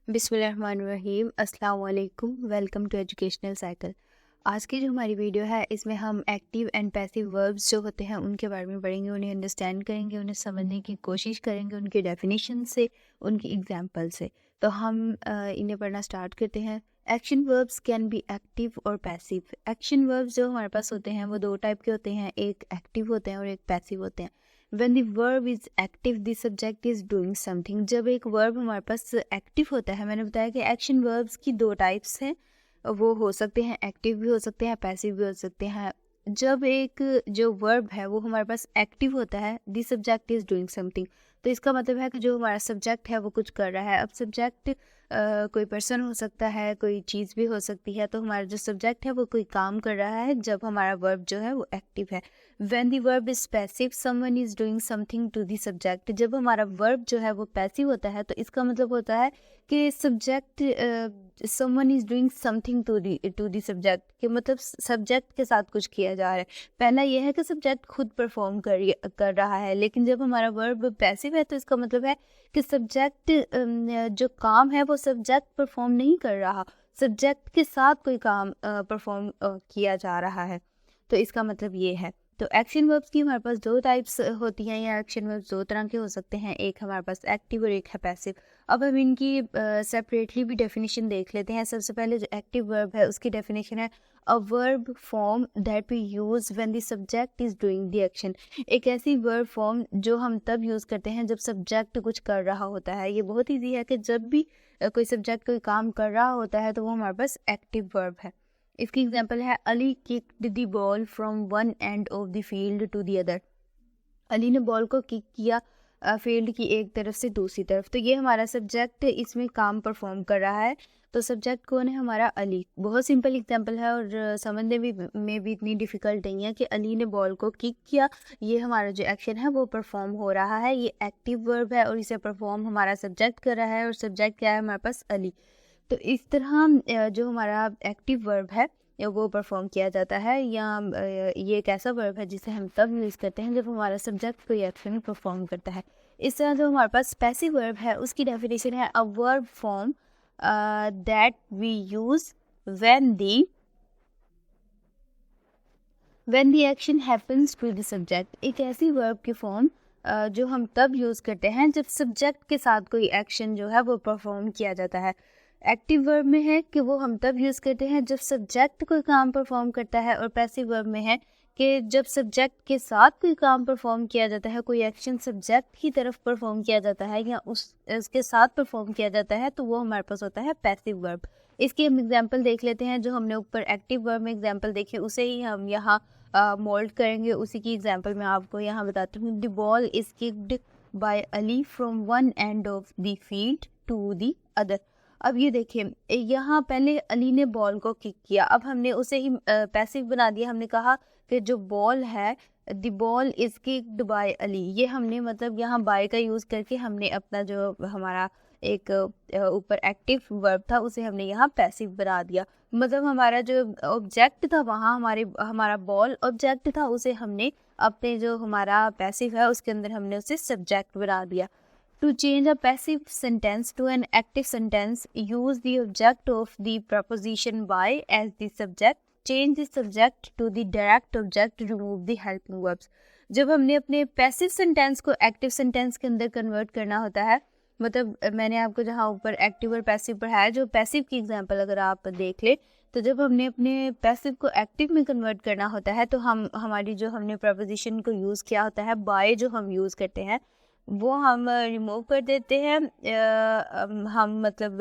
बिस्मिल्लाहिर्रहमानिर्रहीम, अस्सलाम वालेकुम। Welcome to educational cycle. आज की जो हमारी वीडियो है इसमें हम एक्टिव एंड पैसिव वर्ब्स जो होते हैं उनके बारे में पढ़ेंगे, उन्हें अंडरस्टैंड करेंगे, उन्हें समझने की कोशिश करेंगे उनकी डेफिनेशन से, उनकी एग्जांपल से। तो हम इन्हें पढ़ना स्टार्ट करते हैं। Action verbs can be active और पैसिव। एक्शन वर्ब्स जो हमारे पास होते हैं वो दो टाइप के होते हैं, एक एक्टिव होते हैं और एक पैसिव होते हैं। When the verb is active, the subject is doing something। जब एक वर्ब हमारे पास एक्टिव होता है, मैंने बताया कि एक्शन वर्ब्स की दो टाइप्स हैं, वो हो सकते हैं एक्टिव भी हो सकते हैं, पैसिव भी हो सकते हैं। जब एक जो वर्ब है वो हमारे पास एक्टिव होता है, the subject is doing something, तो इसका मतलब है कि जो हमारा सब्जेक्ट है वो कुछ कर रहा है। अब सब्जेक्ट कोई पर्सन हो सकता है, कोई चीज़ भी हो सकती है, तो हमारा जो सब्जेक्ट है वो कोई काम कर रहा है जब हमारा वर्ब जो है वो एक्टिव है। When the verb is passive, someone is doing something to the subject। जब हमारा verb जो है वो पैसिव होता है तो इसका मतलब होता है कि subject someone is doing something to the subject, कि मतलब सब्जेक्ट के साथ कुछ किया जा रहा है। पहला यह है कि सब्जेक्ट खुद परफॉर्म कर रहा है, लेकिन जब हमारा वर्ब पैसिव है तो इसका मतलब है कि सब्जेक्ट जो काम है वो सब्जेक्ट परफॉर्म नहीं कर रहा, सब्जेक्ट के साथ कोई काम परफॉर्म किया जा रहा है। तो इसका मतलब ये है। तो एक्शन वर्ब्स की हमारे पास दो टाइप्स होती हैं, या एक्शन वर्ब्स दो तरह के हो सकते हैं, एक हमारे पास एक्टिव और एक है पैसिव। अब हम इनकी सेपरेटली भी डेफिनेशन देख लेते हैं। सबसे पहले जो एक्टिव वर्ब है उसकी डेफिनेशन है a verb form that we use when the subject is doing the action. एक ऐसी वर्ब फॉर्म जो हम तब यूज़ करते हैं जब सब्जेक्ट कुछ कर रहा होता है। ये बहुत ईजी है कि जब भी कोई सब्जेक्ट कोई काम कर रहा होता है तो वो हमारे पास एक्टिव वर्ब है। इसकी एग्जांपल है Ali kicked the ball from one end of the field to the other. Ali ने बॉल को किक किया फील्ड की एक तरफ से दूसरी तरफ। तो ये हमारा सब्जेक्ट इसमें काम परफॉर्म कर रहा है। तो सब्जेक्ट कौन है? हमारा अली। बहुत सिंपल एग्जांपल है और समझने में भी इतनी डिफ़िकल्ट नहीं है कि अली ने बॉल को किक किया, ये हमारा जो एक्शन है वो परफॉर्म हो रहा है, ये एक्टिव वर्ब है और इसे परफॉर्म हमारा सब्जेक्ट कर रहा है, और सब्जेक्ट क्या है हमारे पास? अली। तो इस तरह जो हमारा एक्टिव वर्ब है वो परफॉर्म किया जाता है, या ये एक ऐसा वर्ब है जिसे हम तब यूज़ करते हैं जब हमारा सब्जेक्ट कोई एक्शन परफॉर्म करता है। इस तरह जो हमारे पास पैसिव वर्ब है उसकी डेफिनेशन है a verb form that we use when the action happens to the subject. एक ऐसी वर्ब की फॉर्म जो हम तब यूज़ करते हैं जब सब्जेक्ट के साथ कोई एक्शन जो है वो परफॉर्म किया जाता है। एक्टिव वर्ब में है कि वो हम तब यूज़ करते हैं जब सब्जेक्ट कोई काम परफॉर्म करता है, और पैसिव वर्ब में है कि जब सब्जेक्ट के साथ कोई काम परफॉर्म किया जाता है, कोई एक्शन सब्जेक्ट की तरफ परफॉर्म किया जाता है या उसके साथ परफॉर्म किया जाता है, तो वो हमारे पास होता है पैसिव वर्ब। इसकी हम एग्जाम्पल देख लेते हैं। जो हमने ऊपर एक्टिव वर्ब में एग्जाम्पल देखे उसे ही हम यहाँ मोल्ड करेंगे। उसी की एग्जाम्पल मैं आपको यहाँ बताती हूँ। The ball is kicked by Ali from one end of the field to the other. अब ये देखिए, यहाँ पहले अली ने बॉल को किक किया, अब हमने उसे ही पैसिव बना दिया। हमने कहा कि जो बॉल है, the ball is kicked by Ali, ये हमने मतलब यहाँ बाय का यूज़ करके हमने अपना जो हमारा एक ऊपर एक्टिव वर्ब था उसे हमने यहाँ पैसिव बना दिया। मतलब हमारा जो ऑब्जेक्ट था वहाँ हमारा बॉल ऑब्जेक्ट था, उसे हमने अपने जो हमारा पैसिव है उसके अंदर हमने उसे सब्जेक्ट बना दिया। To change a passive sentence to an active sentence, use the object of the preposition by as the subject. Change the subject to the direct object. Remove the helping verbs. जब हमने अपने passive sentence को active sentence के अंदर convert करना होता है, मतलब मैंने आपको जहाँ ऊपर एक्टिव और पैसिव पढ़ाया, जो पैसिव की एग्जांपल अगर आप देख ले, तो जब हमने अपने पैसिव को एक्टिव में कन्वर्ट करना होता है तो हमारी जो हमने प्रपोजिशन को यूज़ किया होता है, बाय जो हम यूज़ करते हैं वो हम रिमूव कर देते हैं। हम मतलब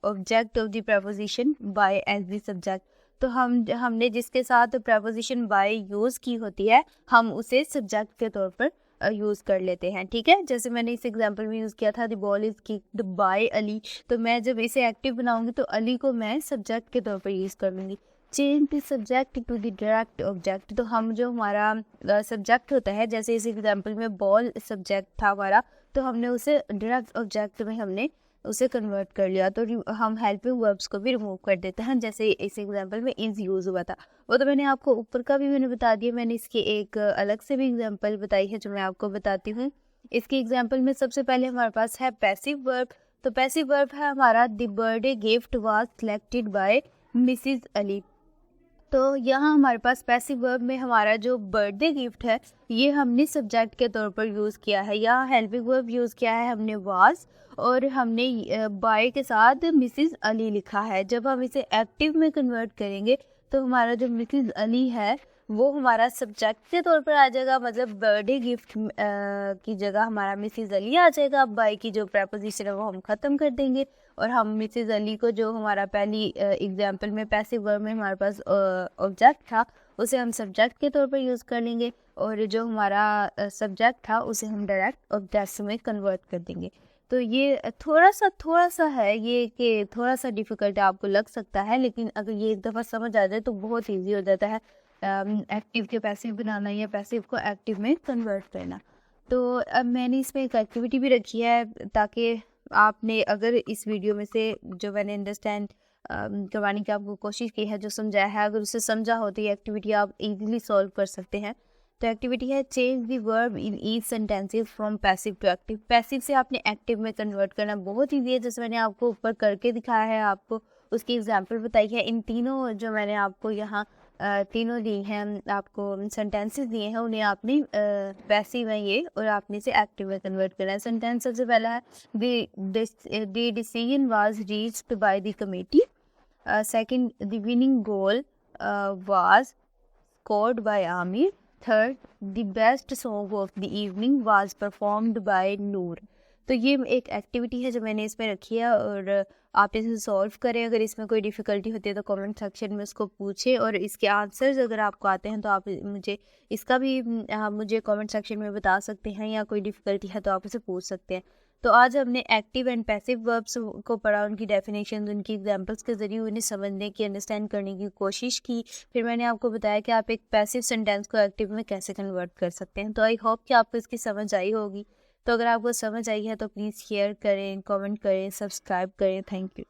object of the preposition by as the subject. तो हमने जिसके साथ प्रपोजिशन बाय यूज़ की होती है हम उसे सब्जेक्ट के तौर पर यूज़ कर लेते हैं। ठीक है, जैसे मैंने इस एग्जांपल में यूज़ किया था the ball is kicked by Ali, तो मैं जब इसे एक्टिव बनाऊंगी तो अली को मैं सब्जेक्ट के तौर पर यूज़ कर लूँगी। Change the subject to the direct object. तो हम जो हमारा सब्जेक्ट होता है, जैसे इस एग्जांपल में बॉल सब्जेक्ट था हमारा, तो हमने उसे डायरेक्ट ऑब्जेक्ट में हमने उसे कन्वर्ट कर लिया। तो हम हेल्पिंग वर्ब्स को भी रिमूव कर देते हैं, जैसे इस एग्जांपल में इज यूज़ हुआ था। वो तो मैंने आपको ऊपर का भी मैंने बता दिया। मैंने इसकी एक अलग से भी एग्जांपल बताई है जो मैं आपको बताती हूँ। इसके एग्जांपल में सबसे पहले हमारे पास है पैसिव वर्ब। तो पैसिव वर्ब है हमारा the birthday gift was selected by Mrs Ali. तो यहाँ हमारे पास पैसिव वर्ब में हमारा जो बर्थडे गिफ्ट है ये हमने सब्जेक्ट के तौर पर यूज़ किया है। यहाँ हेल्पिंग वर्ब यूज़ किया है हमने वाज, और हमने बाय के साथ मिसिज अली लिखा है। जब हम इसे एक्टिव में कन्वर्ट करेंगे तो हमारा जो मिसिज अली है वो हमारा सब्जेक्ट के तौर पर आ जाएगा, मतलब बर्थडे गिफ्ट की जगह हमारा मिसिज अली आ जाएगा। अब बाय की जो प्रपोजिशन है वो हम ख़त्म कर देंगे और हम मिसिज अली को, जो हमारा पहली एग्जांपल में पैसिव वर्ब में हमारे पास ऑब्जेक्ट था, उसे हम सब्जेक्ट के तौर पर यूज़ कर लेंगे, और जो हमारा सब्जेक्ट था उसे हम डायरेक्ट ऑब्जेक्ट में कन्वर्ट कर देंगे। तो ये थोड़ा सा है ये कि थोड़ा सा डिफ़िकल्ट आपको लग सकता है, लेकिन अगर ये एक दफ़ा समझ आ जाए तो बहुत ईजी हो जाता है एक्टिव के पैसिव बनाना या पैसिव को एक्टिव में कन्वर्ट करना। तो अब मैंने इसमें एक एक्टिविटी भी रखी है ताकि आपने, अगर इस वीडियो में से जो मैंने अंडरस्टैंड करवाने की आपको कोशिश की है, जो समझाया है, अगर उसे समझा हो तो ये एक्टिविटी आप इजीली सॉल्व कर सकते हैं। तो एक्टिविटी है change the verb in each sentences from passive to active. Passive से आपने एक्टिव में कन्वर्ट करना बहुत ईजी है, जैसे मैंने आपको ऊपर करके दिखाया है, आपको उसकी एग्जाम्पल बताई है। इन तीनों जो मैंने आपको यहाँ तीनों दी हैं, आपको सेंटेंसेस दिए हैं, उन्हें आपने पैसिव है ये, और आपने इसे एक्टिव में कन्वर्ट करना है। सेंटेंस सबसे पहला है the decision was reached by the committee. Second, the winning goal was scored by Aamir. Third, the best song of the evening was performed by Noor. तो ये एक एक्टिविटी है जो मैंने इसमें रखी है, और आप इसे सॉल्व करें। अगर इसमें कोई डिफ़िकल्टी होती है तो कमेंट सेक्शन में उसको पूछें, और इसके आंसर्स अगर आपको आते हैं तो आप मुझे इसका भी मुझे कमेंट सेक्शन में बता सकते हैं, या कोई डिफ़िकल्टी है तो आप उसे पूछ सकते हैं। तो आज हमने एक्टिव एंड पैसिव वर्ब्स को पढ़ा, उनकी डेफिनेशन, उनकी एग्जांपल्स के ज़रिए उन्हें समझने की, अंडरस्टैंड करने की कोशिश की। फिर मैंने आपको बताया कि आप एक पैसिव सेंटेंस को एक्टिव में कैसे कन्वर्ट कर सकते हैं। तो आई होप कि आपको इसकी समझ आई होगी। तो अगर आपको समझ आई है तो प्लीज़ शेयर करें, कमेंट करें, सब्सक्राइब करें। Thank you.